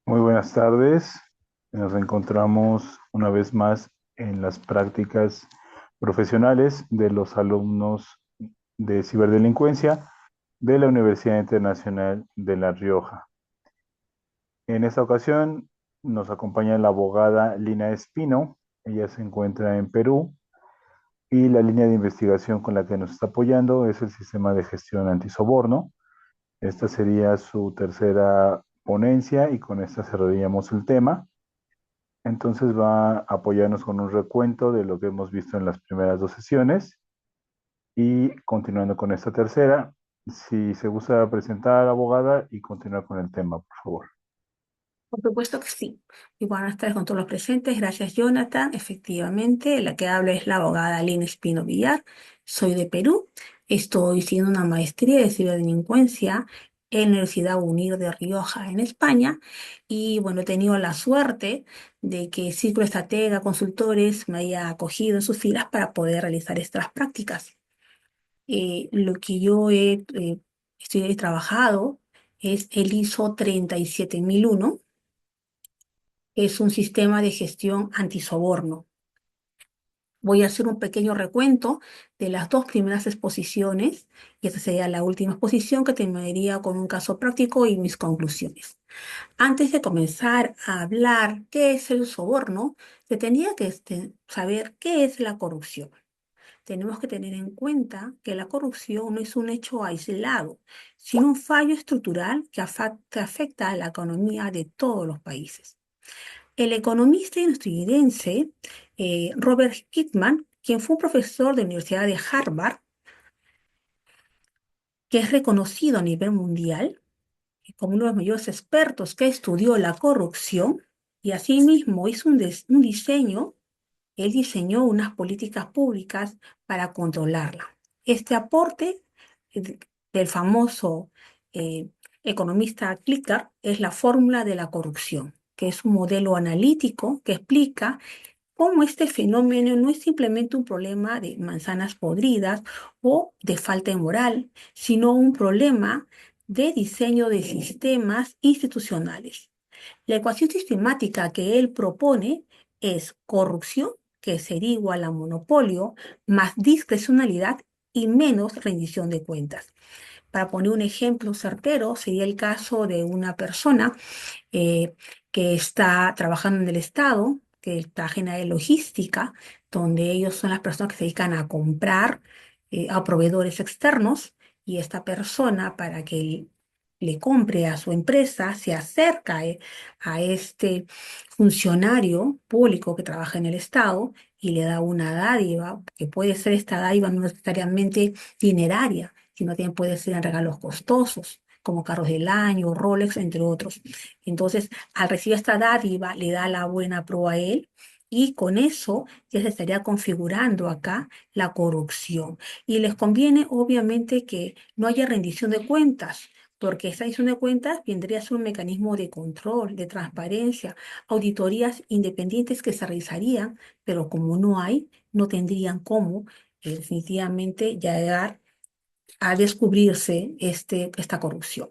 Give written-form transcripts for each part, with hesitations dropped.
Muy buenas tardes. Nos encontramos una vez más en las prácticas profesionales de los alumnos de ciberdelincuencia de la Universidad Internacional de La Rioja. En esta ocasión nos acompaña la abogada Lina Espino. Ella se encuentra en Perú y la línea de investigación con la que nos está apoyando es el sistema de gestión antisoborno. Esta sería su tercera ponencia y con esta cerraríamos el tema. Entonces va a apoyarnos con un recuento de lo que hemos visto en las primeras dos sesiones y continuando con esta tercera, si se gusta presentar, abogada, y continuar con el tema, por favor. Por supuesto que sí. Y buenas tardes con todos los presentes. Gracias, Jonathan. Efectivamente, la que habla es la abogada Lina Espino Villar. Soy de Perú. Estoy haciendo una maestría de ciberdelincuencia en la Universidad UNIR de Rioja, en España. Y bueno, he tenido la suerte de que Círculo Estratega Consultores me haya acogido en sus filas para poder realizar estas prácticas. Lo que he trabajado es el ISO 37001. Es un sistema de gestión antisoborno. Voy a hacer un pequeño recuento de las dos primeras exposiciones y esta sería la última exposición que terminaría con un caso práctico y mis conclusiones. Antes de comenzar a hablar qué es el soborno, se tenía que saber qué es la corrupción. Tenemos que tener en cuenta que la corrupción no es un hecho aislado, sino un fallo estructural que afecta a la economía de todos los países. El economista estadounidense Robert Kittman, quien fue un profesor de la Universidad de Harvard, que es reconocido a nivel mundial como uno de los mayores expertos que estudió la corrupción, y asimismo hizo un diseño, él diseñó unas políticas públicas para controlarla. Este aporte eh, del famoso eh, economista Klicker es la fórmula de la corrupción, que es un modelo analítico que explica cómo este fenómeno no es simplemente un problema de manzanas podridas o de falta de moral, sino un problema de diseño de sistemas institucionales. La ecuación sistemática que él propone es corrupción, que sería igual a monopolio, más discrecionalidad y menos rendición de cuentas. Para poner un ejemplo certero, sería el caso de una persona eh, que está trabajando en el Estado, que está ajena de logística, donde ellos son las personas que se dedican a comprar a proveedores externos, y esta persona, para que le compre a su empresa, se acerca a este funcionario público que trabaja en el Estado y le da una dádiva, que puede ser esta dádiva no necesariamente dineraria, sino también puede ser en regalos costosos, como carros del año, Rolex, entre otros. Entonces, al recibir esta dádiva, le da la buena pro a él. Y con eso ya se estaría configurando acá la corrupción. Y les conviene, obviamente, que no haya rendición de cuentas, porque esa rendición de cuentas vendría a ser un mecanismo de control, de transparencia, auditorías independientes que se realizarían, pero como no hay, no tendrían cómo definitivamente llegar a descubrirse esta corrupción.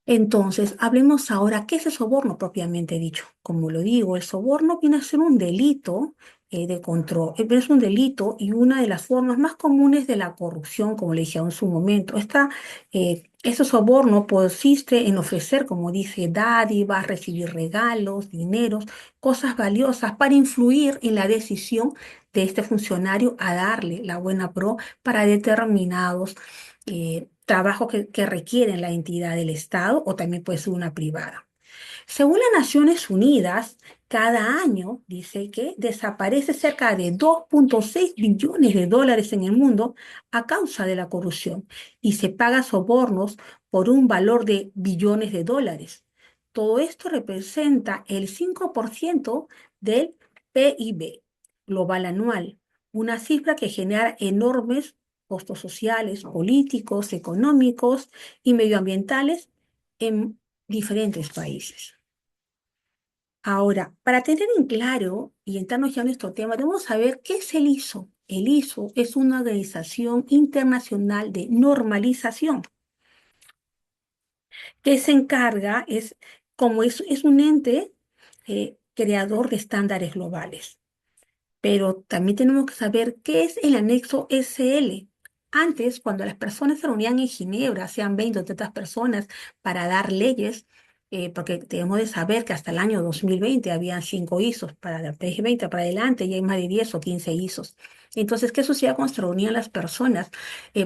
Entonces, hablemos ahora, ¿qué es el soborno propiamente dicho? Como lo digo, el soborno viene a ser un delito de control, es un delito y una de las formas más comunes de la corrupción, como le dije en su momento. Este soborno consiste en ofrecer, como dice, dádivas, recibir regalos, dineros, cosas valiosas para influir en la decisión de este funcionario a darle la buena pro para determinados trabajos que requieren la entidad del Estado o también puede ser una privada. Según las Naciones Unidas, cada año dice que desaparece cerca de 2,6 billones de dólares en el mundo a causa de la corrupción y se paga sobornos por un valor de billones de dólares. Todo esto representa el 5% del PIB global anual, una cifra que genera enormes costos sociales, políticos, económicos y medioambientales en diferentes países. Ahora, para tener en claro y entrarnos ya en nuestro tema, debemos saber qué es el ISO. El ISO es una organización internacional de normalización que se encarga es es un ente creador de estándares globales. Pero también tenemos que saber qué es el anexo SL. Antes, cuando las personas se reunían en Ginebra, sean 20 o 30 personas, para dar leyes, porque tenemos de saber que hasta el año 2020 habían 5 ISOs, para el 2020 para adelante ya hay más de 10 o 15 ISOs. Entonces, ¿qué sucedía cuando se reunían las personas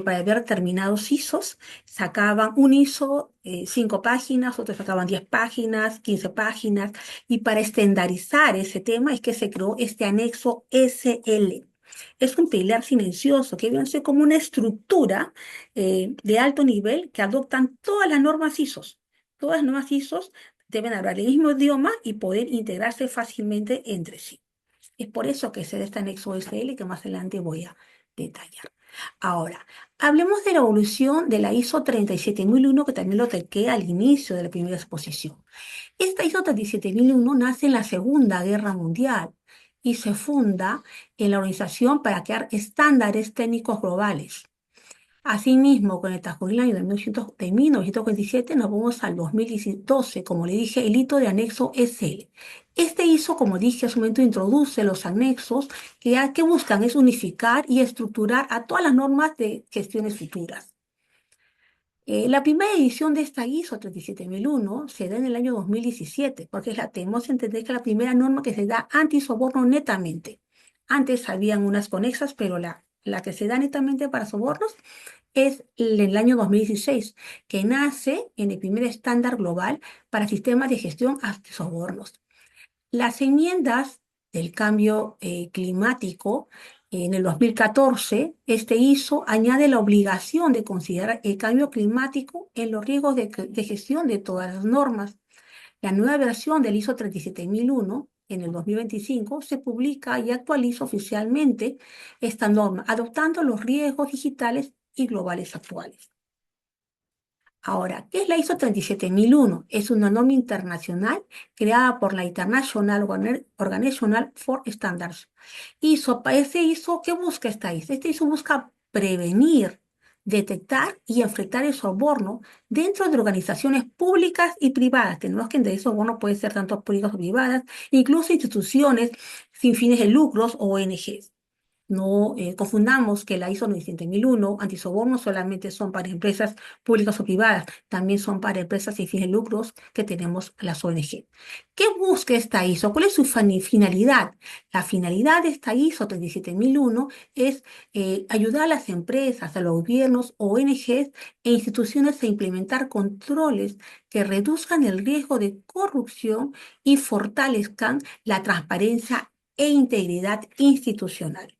para ver determinados ISOs? Sacaban un ISO, 5 páginas, otros sacaban 10 páginas, 15 páginas, y para estandarizar ese tema es que se creó este anexo SL. Es un pilar silencioso que viene a ser como una estructura de alto nivel que adoptan todas las normas ISOs. Todas las normas ISOs deben hablar el mismo idioma y poder integrarse fácilmente entre sí. Es por eso que se da este anexo SL que más adelante voy a detallar. Ahora, hablemos de la evolución de la ISO 37001, que también lo toqué al inicio de la primera exposición. Esta ISO 37001 nace en la Segunda Guerra Mundial y se funda en la Organización para crear estándares técnicos globales. Asimismo, con el transcurrir del año de 1947, nos vamos al 2012, como le dije, el hito de anexo SL. Este ISO, como dije hace un momento, introduce los anexos que buscan es unificar y estructurar a todas las normas de gestiones futuras. La primera edición de esta ISO 37001 se da en el año 2017, porque tenemos que entender que es la primera norma que se da anti-soborno netamente. Antes habían unas conexas, pero la que se da netamente para sobornos es el año 2016, que nace en el primer estándar global para sistemas de gestión anti-sobornos. Las enmiendas del cambio climático en el 2014, este ISO añade la obligación de considerar el cambio climático en los riesgos de gestión de todas las normas. La nueva versión del ISO 37001 en el 2025 se publica y actualiza oficialmente esta norma, adoptando los riesgos digitales y globales actuales. Ahora, ¿qué es la ISO 37001? Es una norma internacional creada por la International Organization for Standards. Ese ISO, ¿qué busca esta ISO? Este ISO busca prevenir, detectar y enfrentar el soborno dentro de organizaciones públicas y privadas. Tenemos que entender, el soborno puede ser tanto públicas o privadas, incluso instituciones sin fines de lucros o ONGs. No confundamos que la ISO 90001, antisoborno, solamente son para empresas públicas o privadas, también son para empresas sin fines de lucros que tenemos las ONG. ¿Qué busca esta ISO? ¿Cuál es su finalidad? La finalidad de esta ISO 37001 es ayudar a las empresas, a los gobiernos, ONGs e instituciones a implementar controles que reduzcan el riesgo de corrupción y fortalezcan la transparencia e integridad institucional.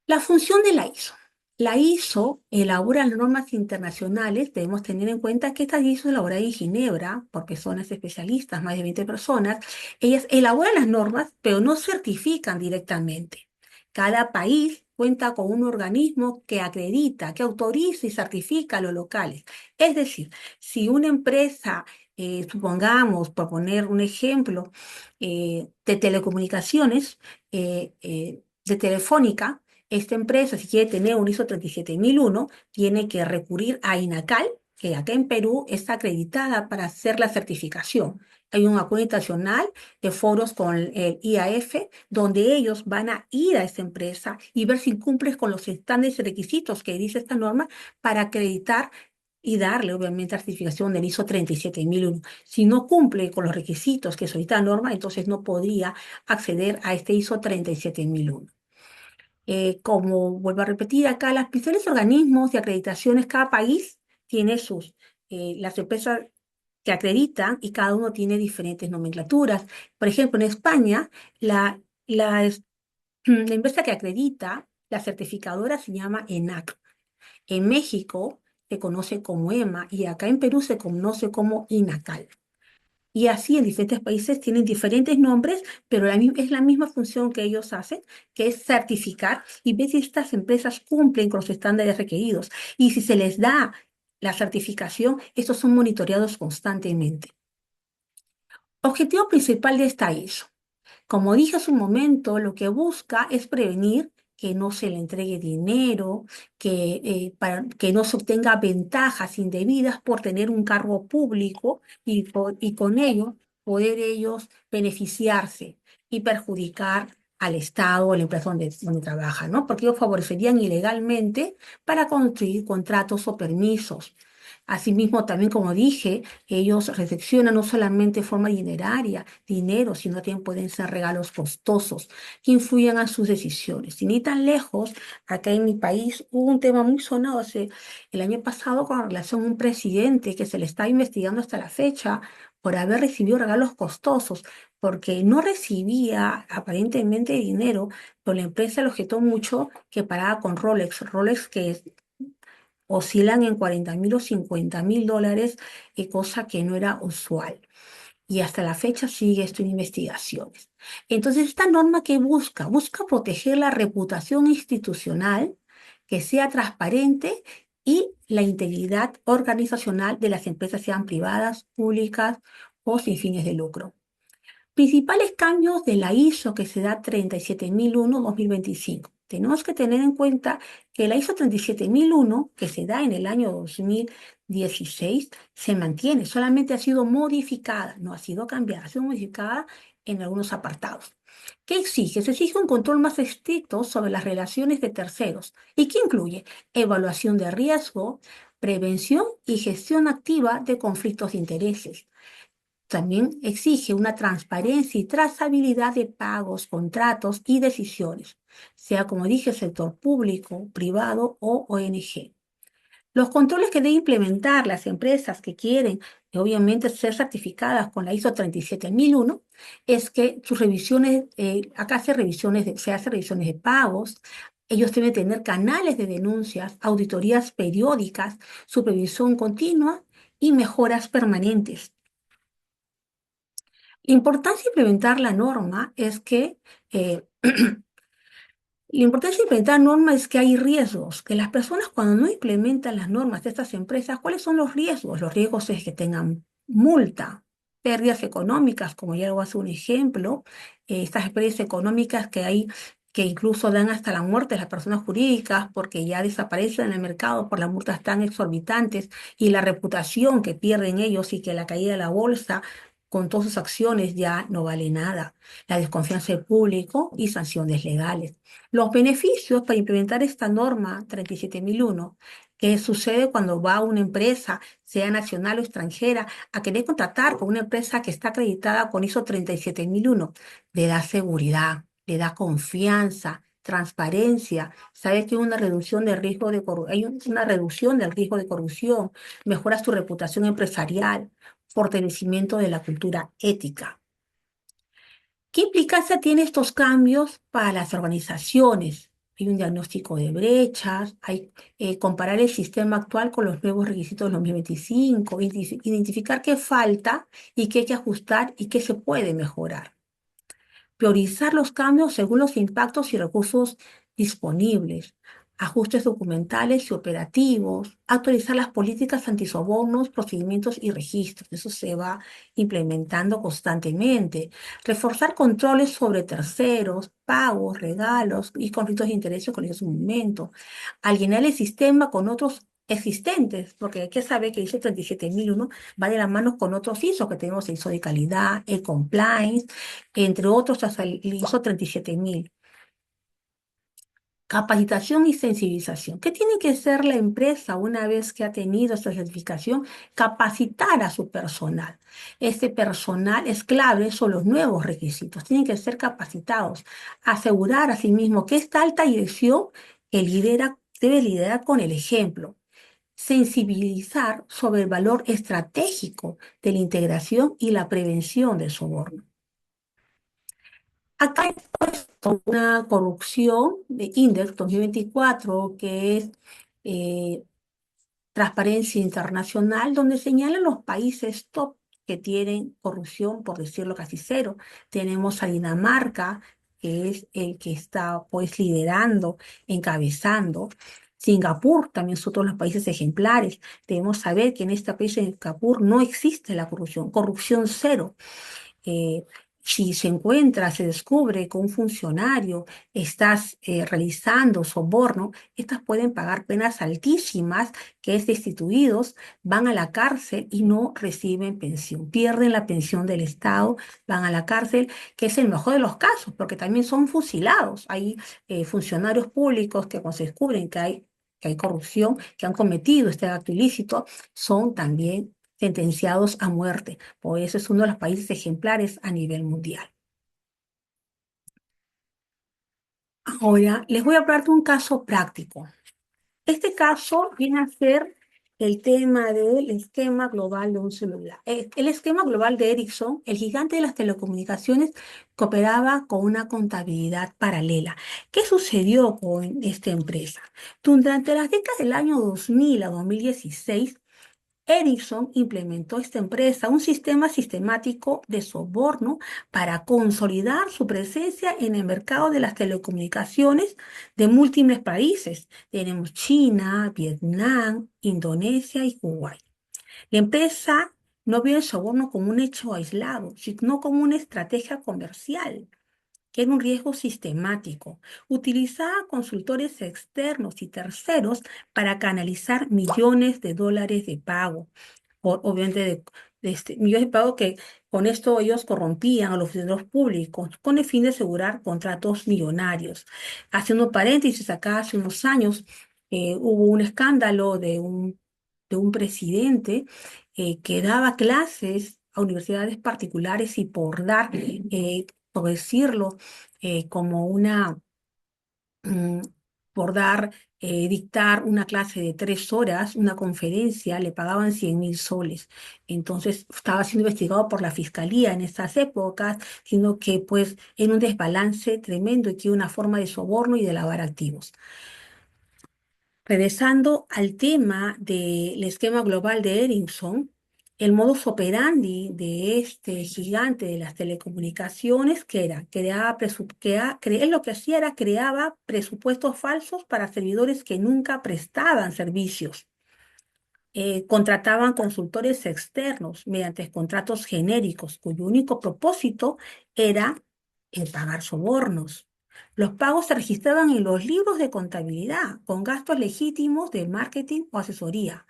La función de la ISO. La ISO elabora normas internacionales. Debemos tener en cuenta que esta ISO es elaborada en Ginebra por personas especialistas, más de 20 personas. Ellas elaboran las normas, pero no certifican directamente. Cada país cuenta con un organismo que acredita, que autoriza y certifica a los locales. Es decir, si una empresa, supongamos, por poner un ejemplo, de telecomunicaciones, de Telefónica, esta empresa, si quiere tener un ISO 37001, tiene que recurrir a INACAL, que acá en Perú está acreditada para hacer la certificación. Hay un acuerdo internacional de foros con el IAF, donde ellos van a ir a esa empresa y ver si cumple con los estándares y requisitos que dice esta norma para acreditar y darle, obviamente, certificación del ISO 37001. Si no cumple con los requisitos que solicita la norma, entonces no podría acceder a este ISO 37001. Como vuelvo a repetir acá, los principales organismos de acreditaciones, cada país tiene las empresas que acreditan y cada uno tiene diferentes nomenclaturas. Por ejemplo, en España, la empresa que acredita, la certificadora se llama ENAC. En México se conoce como EMA y acá en Perú se conoce como INACAL. Y así en diferentes países tienen diferentes nombres, pero es la misma función que ellos hacen, que es certificar y ver si estas empresas cumplen con los estándares requeridos. Y si se les da la certificación, estos son monitoreados constantemente. Objetivo principal de esta ISO. Como dije hace un momento, lo que busca es prevenir que no se le entregue dinero, para que no se obtenga ventajas indebidas por tener un cargo público y con ello poder ellos beneficiarse y perjudicar al Estado o a la empresa donde trabajan, ¿no? Porque ellos favorecerían ilegalmente para construir contratos o permisos. Asimismo, también como dije, ellos recepcionan no solamente de forma dinero, sino también pueden ser regalos costosos que influyen a sus decisiones. Sin ir tan lejos, acá en mi país hubo un tema muy sonado el año pasado con relación a un presidente que se le está investigando hasta la fecha por haber recibido regalos costosos, porque no recibía aparentemente dinero, pero la empresa lo objetó mucho que pagaba con Rolex, Rolex que oscilan en 40.000 o 50.000 dólares, cosa que no era usual. Y hasta la fecha sigue esto en investigaciones. Entonces, esta norma que busca proteger la reputación institucional, que sea transparente y la integridad organizacional de las empresas, sean privadas, públicas o sin fines de lucro. Principales cambios de la ISO que se da 37001-2025. Tenemos que tener en cuenta que la ISO 37001, que se da en el año 2016, se mantiene, solamente ha sido modificada, no ha sido cambiada, ha sido modificada en algunos apartados. ¿Qué exige? Se exige un control más estricto sobre las relaciones de terceros. ¿Y qué incluye? Evaluación de riesgo, prevención y gestión activa de conflictos de intereses. También exige una transparencia y trazabilidad de pagos, contratos y decisiones, sea como dije, sector público, privado o ONG. Los controles que deben implementar las empresas que quieren, obviamente, ser certificadas con la ISO 37001, es que sus revisiones, acá se hacen revisiones de pagos, ellos deben tener canales de denuncias, auditorías periódicas, supervisión continua y mejoras permanentes. La importancia de implementar la norma es que la importancia de implementar normas es que hay riesgos, que las personas cuando no implementan las normas de estas empresas, ¿cuáles son los riesgos? Los riesgos es que tengan multa, pérdidas económicas, como ya lo hace un ejemplo, estas pérdidas económicas que hay que incluso dan hasta la muerte de las personas jurídicas porque ya desaparecen en el mercado por las multas tan exorbitantes y la reputación que pierden ellos y que la caída de la bolsa con todas sus acciones ya no vale nada, la desconfianza del público y sanciones legales. Los beneficios para implementar esta norma 37001, que sucede cuando va una empresa, sea nacional o extranjera, a querer contratar con una empresa que está acreditada con ISO 37001, le da seguridad, le da confianza, transparencia, sabe que hay una reducción de riesgo hay una reducción del riesgo de corrupción, mejora su reputación empresarial, fortalecimiento de la cultura ética. ¿Qué implicancia tienen estos cambios para las organizaciones? Hay un diagnóstico de brechas, hay comparar el sistema actual con los nuevos requisitos de 2025, identificar qué falta y qué hay que ajustar y qué se puede mejorar. Priorizar los cambios según los impactos y recursos disponibles, ajustes documentales y operativos, actualizar las políticas antisobornos, procedimientos y registros. Eso se va implementando constantemente. Reforzar controles sobre terceros, pagos, regalos y conflictos de intereses con ellos en un momento. Alinear el sistema con otros existentes, porque hay que saber que ISO 37001 va de la mano con otros ISO que tenemos, el ISO de calidad, el compliance, entre otros hasta el ISO 37000. Capacitación y sensibilización. ¿Qué tiene que hacer la empresa una vez que ha tenido esta certificación? Capacitar a su personal. Este personal es clave, son los nuevos requisitos. Tienen que ser capacitados. Asegurar asimismo que esta alta dirección que debe liderar con el ejemplo. Sensibilizar sobre el valor estratégico de la integración y la prevención del soborno. Acá hay una corrupción de Index 2024, que es eh, Transparencia Internacional, donde señalan los países top que tienen corrupción, por decirlo casi cero. Tenemos a Dinamarca, que es el que está pues liderando, encabezando. Singapur también son todos los países ejemplares. Debemos saber que en este país, en Singapur, no existe la corrupción, corrupción cero. Eh, Si se encuentra, se descubre que un funcionario está realizando soborno, estas pueden pagar penas altísimas, que es destituidos, van a la cárcel y no reciben pensión. Pierden la pensión del Estado, van a la cárcel, que es el mejor de los casos, porque también son fusilados. Hay funcionarios públicos que cuando se descubren que hay corrupción, que han cometido este acto ilícito, son también sentenciados a muerte. Por eso es uno de los países ejemplares a nivel mundial. Ahora, les voy a hablar de un caso práctico. Este caso viene a ser el tema del esquema global de un celular. El esquema global de Ericsson, el gigante de las telecomunicaciones, cooperaba con una contabilidad paralela. ¿Qué sucedió con esta empresa? Durante las décadas del año 2000 a 2016, Ericsson implementó esta empresa un sistema sistemático de soborno para consolidar su presencia en el mercado de las telecomunicaciones de múltiples países. Tenemos China, Vietnam, Indonesia y Kuwait. La empresa no vio el soborno como un hecho aislado, sino como una estrategia comercial, que era un riesgo sistemático. Utilizaba consultores externos y terceros para canalizar millones de dólares de pago, obviamente millones de pago, que con esto ellos corrompían a los funcionarios públicos con el fin de asegurar contratos millonarios. Haciendo paréntesis, acá hace unos años hubo un escándalo de un presidente que daba clases a universidades particulares y por decirlo, como mm, dictar una clase de 3 horas, una conferencia, le pagaban 100.000 soles. Entonces estaba siendo investigado por la fiscalía en esas épocas, sino que pues en un desbalance tremendo y que una forma de soborno y de lavar activos. Regresando al tema del esquema global de Ericsson, el modus operandi de este gigante de las telecomunicaciones, que era, él lo que hacía era creaba presupuestos falsos para servidores que nunca prestaban servicios. Contrataban consultores externos mediante contratos genéricos, cuyo único propósito era pagar sobornos. Los pagos se registraban en los libros de contabilidad con gastos legítimos de marketing o asesoría,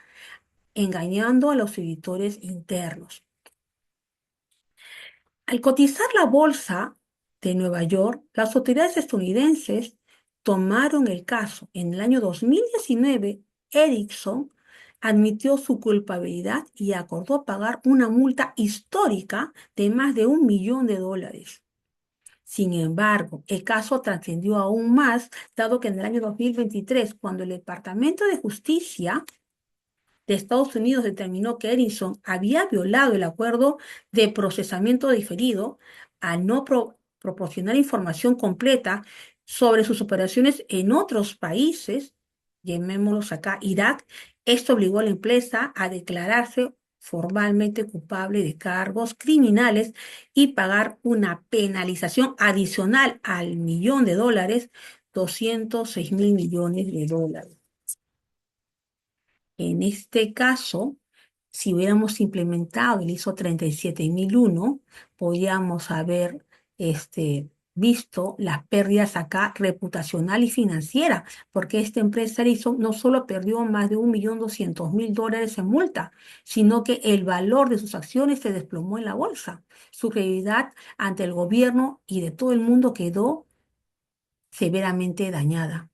engañando a los auditores internos. Al cotizar la bolsa de Nueva York, las autoridades estadounidenses tomaron el caso. En el año 2019, Ericsson admitió su culpabilidad y acordó pagar una multa histórica de más de $1 millón. Sin embargo, el caso trascendió aún más, dado que en el año 2023, cuando el Departamento de Justicia de Estados Unidos determinó que Ericsson había violado el acuerdo de procesamiento diferido al no proporcionar información completa sobre sus operaciones en otros países, llamémoslos acá Irak. Esto obligó a la empresa a declararse formalmente culpable de cargos criminales y pagar una penalización adicional al $1 millón, 206.000 millones. En este caso, si hubiéramos implementado el ISO 37001, podríamos haber visto las pérdidas acá reputacional y financiera, porque esta empresa hizo, no solo perdió más de $1.200.000 en multa, sino que el valor de sus acciones se desplomó en la bolsa. Su credibilidad ante el gobierno y de todo el mundo quedó severamente dañada.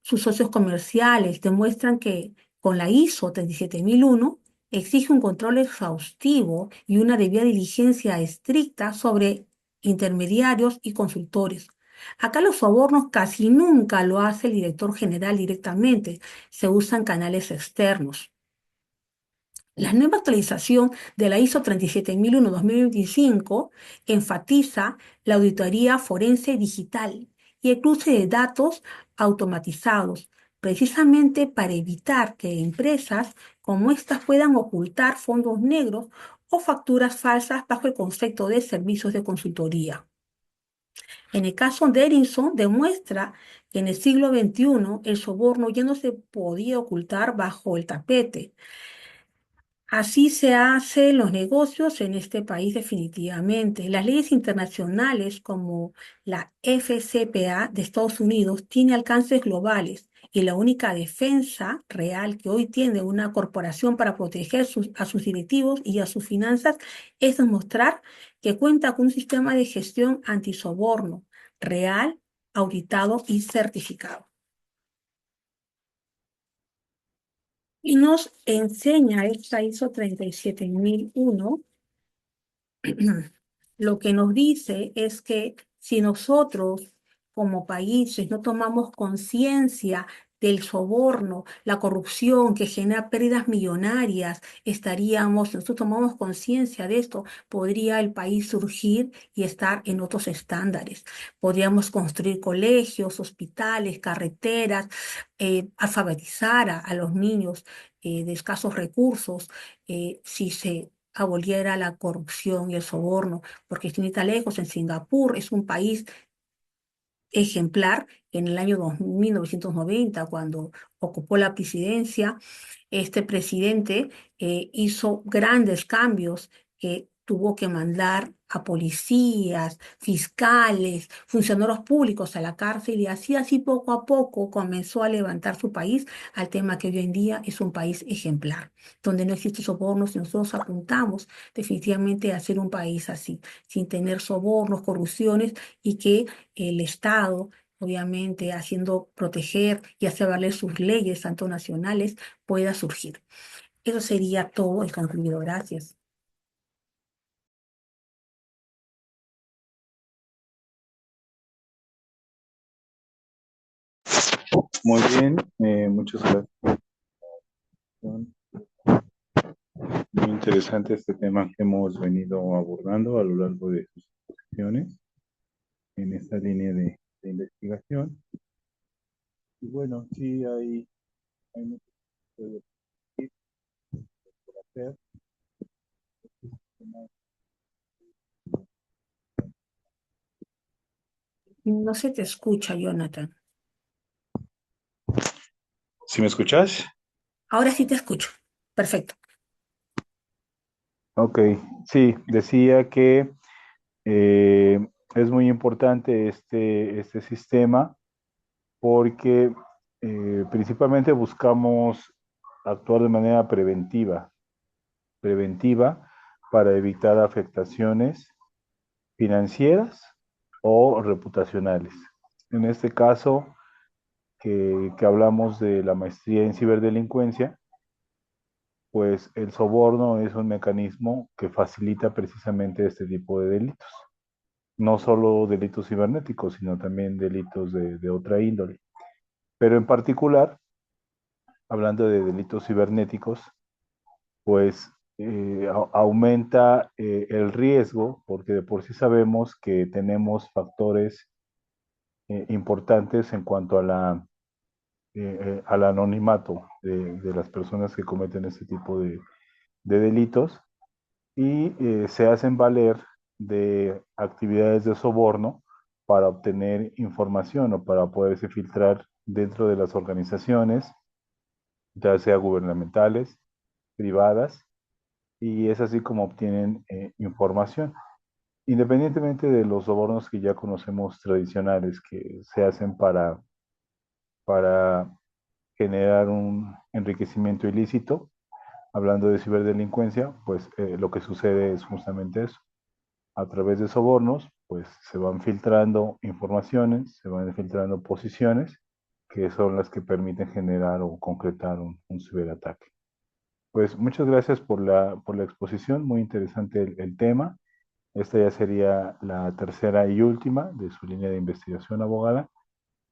Sus socios comerciales demuestran que con la ISO 37001 exige un control exhaustivo y una debida diligencia estricta sobre intermediarios y consultores. Acá los sobornos casi nunca lo hace el director general directamente, se usan canales externos. La nueva actualización de la ISO 37001-2025 enfatiza la auditoría forense digital y el cruce de datos automatizados, precisamente para evitar que empresas como estas puedan ocultar fondos negros o facturas falsas bajo el concepto de servicios de consultoría. En el caso de Ericsson, demuestra que en el siglo XXI el soborno ya no se podía ocultar bajo el tapete. Así se hacen los negocios en este país definitivamente. Las leyes internacionales como la FCPA de Estados Unidos tiene alcances globales y la única defensa real que hoy tiene una corporación para proteger a sus directivos y a sus finanzas es demostrar que cuenta con un sistema de gestión antisoborno real, auditado y certificado. Y nos enseña esta ISO 37001. Lo que nos dice es que si nosotros como países no tomamos conciencia del soborno, la corrupción que genera pérdidas millonarias, si nosotros tomamos conciencia de esto, podría el país surgir y estar en otros estándares. Podríamos construir colegios, hospitales, carreteras, alfabetizar a los niños de escasos recursos, si se aboliera la corrupción y el soborno, porque sin ir tan lejos, en Singapur es un país ejemplar. En el año 1990, cuando ocupó la presidencia, este presidente hizo grandes cambios que tuvo que mandar a policías, fiscales, funcionarios públicos a la cárcel y así poco a poco comenzó a levantar su país al tema que hoy en día es un país ejemplar, donde no existe sobornos y nosotros apuntamos definitivamente a ser un país así, sin tener sobornos, corrupciones y que el Estado, obviamente haciendo proteger y hacer valer sus leyes, tanto nacionales, pueda surgir. Eso sería todo y concluido. Gracias. Muy bien, muchas gracias. Muy interesante este tema que hemos venido abordando a lo largo de sus exposiciones en esta línea de investigación. Y bueno, sí hay mucho que decir, por hacer. No se te escucha, Jonathan. ¿Sí me escuchas? Ahora sí te escucho. Perfecto. Ok, sí, decía que es muy importante este sistema porque principalmente buscamos actuar de manera preventiva para evitar afectaciones financieras o reputacionales. En este caso, que hablamos de la maestría en ciberdelincuencia, pues el soborno es un mecanismo que facilita precisamente este tipo de delitos. No solo delitos cibernéticos, sino también delitos de otra índole. Pero en particular, hablando de delitos cibernéticos, pues aumenta el riesgo, porque de por sí sabemos que tenemos factores importantes en cuanto a al anonimato de las personas que cometen este tipo de delitos y se hacen valer de actividades de soborno para obtener información o para poderse filtrar dentro de las organizaciones, ya sea gubernamentales, privadas, y es así como obtienen información. Independientemente de los sobornos que ya conocemos tradicionales que se hacen para generar un enriquecimiento ilícito, hablando de ciberdelincuencia, pues lo que sucede es justamente eso. A través de sobornos, pues se van filtrando informaciones, se van filtrando posiciones, que son las que permiten generar o concretar un ciberataque. Pues muchas gracias por la exposición, muy interesante el tema. Esta ya sería la tercera y última de su línea de investigación, abogada.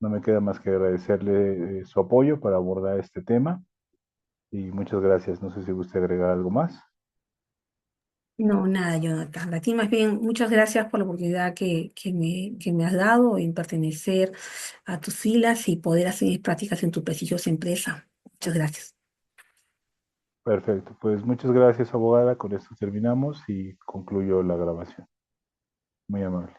No me queda más que agradecerle su apoyo para abordar este tema y muchas gracias. No sé si gusta agregar algo más. No, nada, Jonathan. A ti más bien, muchas gracias por la oportunidad que me has dado en pertenecer a tus filas y poder hacer mis prácticas en tu prestigiosa empresa. Muchas gracias. Perfecto, pues muchas gracias, abogada. Con esto terminamos y concluyo la grabación. Muy amable.